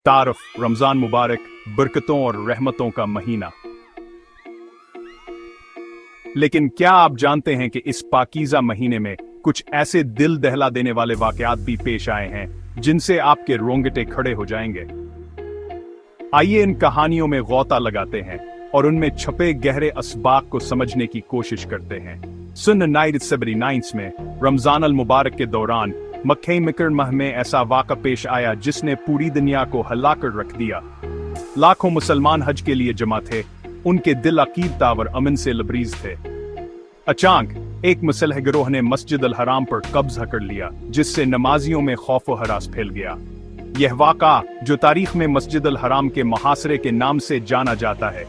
तारफ रमजान मुबारक, बरकतों और रहमतों का महीना। लेकिन क्या आप जानते हैं कि इस पाकीज़ा महीने में कुछ ऐसे दिल दहला देने वाले वाकयात भी पेश आए हैं जिनसे आपके रोंगटे खड़े हो जाएंगे। आइए इन कहानियों में गौता लगाते हैं और उनमें छपे गहरे असबाक को समझने की कोशिश करते हैं। सन 1979 में रमजान अल मुबारक के दौरान मक्के मुकर्रमा में ऐसा वाक़ा पेश आया जिसने पूरी दुनिया को हिला कर रख दिया। लाखों मुसलमान हज के लिए जमा थे, उनके दिल अकीदता और अमन से लबरीज थे। अचानक एक मुसलह गिरोह ने मस्जिद अल हराम पर कब्जा कर लिया, जिससे नमाजियों में खौफ व हरास फैल गया। यह वाक़ा, जो तारीख में मस्जिद अल हराम के मुहासरे के नाम से जाना जाता है,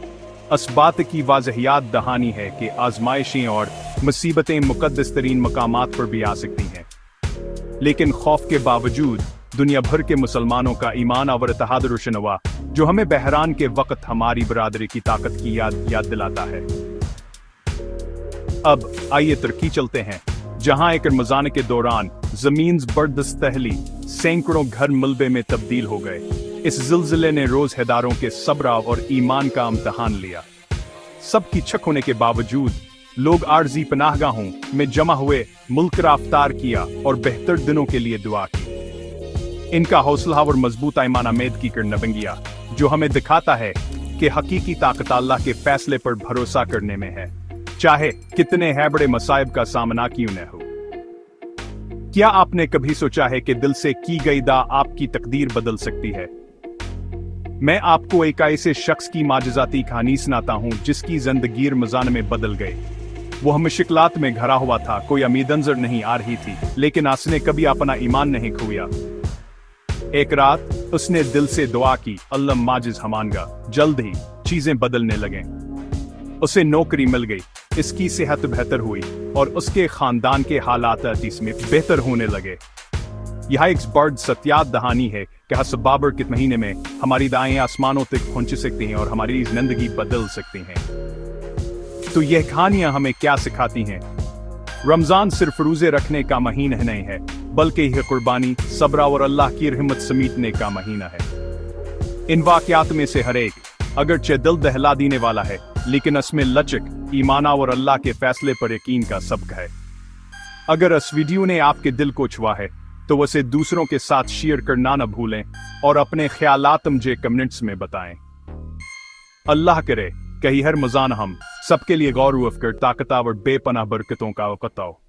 इस बात की वाज़हियात दहानी है कि आजमाइशें और मुसीबतें मुक़द्दस तरीन मकामात पर भी आ सकती हैं। लेकिन खौफ के बावजूद दुनिया भर के मुसलमानों का ईमान और इत्तेहाद रोशन हुआ, जो हमें बहरान के वक्त हमारी बरादरी की ताकत की याद दिलाता है। अब आइए तुर्की चलते हैं, जहां एक रमजान के दौरान जमीन जबरदस्त दहली, सैकड़ों घर मलबे में तब्दील हो गए। इस जिलजिले ने रोज़हेदारों के सब्र और ईमान का इम्तिहान लिया। सबकी छक होने के बावजूद लोग आर्जी पनाहगाहों में जमा हुए, मुल्क रफ्तार किया और बेहतर दिनों के लिए दुआ की। इनका हौसला और मजबूत ईमान आमेद की कर नबंगिया, जो हमें दिखाता है कि हकीकी ताकत अल्लाह के फैसले पर भरोसा करने में है, चाहे कितने है बड़े मसाइब का सामना क्यों न हो। क्या आपने कभी सोचा है कि दिल से की गई दुआ आपकी तकदीर बदल सकती है? मैं आपको एक ऐसे शख्स की माजज़ाती कहानी सुनाता हूं जिसकी जिंदगी रमजान में बदल गई। वह मुश्किलात में घिरा हुआ था, कोई उम्मीद नजर नहीं आ रही थी, लेकिन उसने कभी अपना ईमान नहीं खोया। एक रात उसने दिल से दुआ की, अल्लाह माजिज हमानगा। जल्द ही चीजें बदलने लगे। उसे नौकरी मिल गई, इसकी सेहत बेहतर हुई और उसके खानदान के हालात इसमें बेहतर होने लगे। यह एक बर्ड सत्यात दहानी है कि हस बाबर के महीने में हमारी दाएं आसमानों तक पहुंच सकती हैं और हमारी जिंदगी बदल सकती हैं। तो यह कहानियां हमें क्या सिखाती हैं? रमजान सिर्फ रोजे रखने का महीना नहीं है, बल्कि यह कुर्बानी, सब्र और अल्लाह की रहमत समेटने का महीना है। इन वाकयात में से हर एक अगरचे दिल दहला देने वाला है, लेकिन इसमें लचक, ईमान और अल्लाह के फैसले पर यकीन का सबक है। अगर इस वीडियो ने आपके दिल को छुआ है तो उसे दूसरों के साथ शेयर करना न भूलें और अपने ख्यालात मुझे कमेंट्स में बताएं। अल्लाह करे कि हर रमजान हम सबके लिए गौर कर ताकत और बेपनाह बरकतों का वक़्त हो।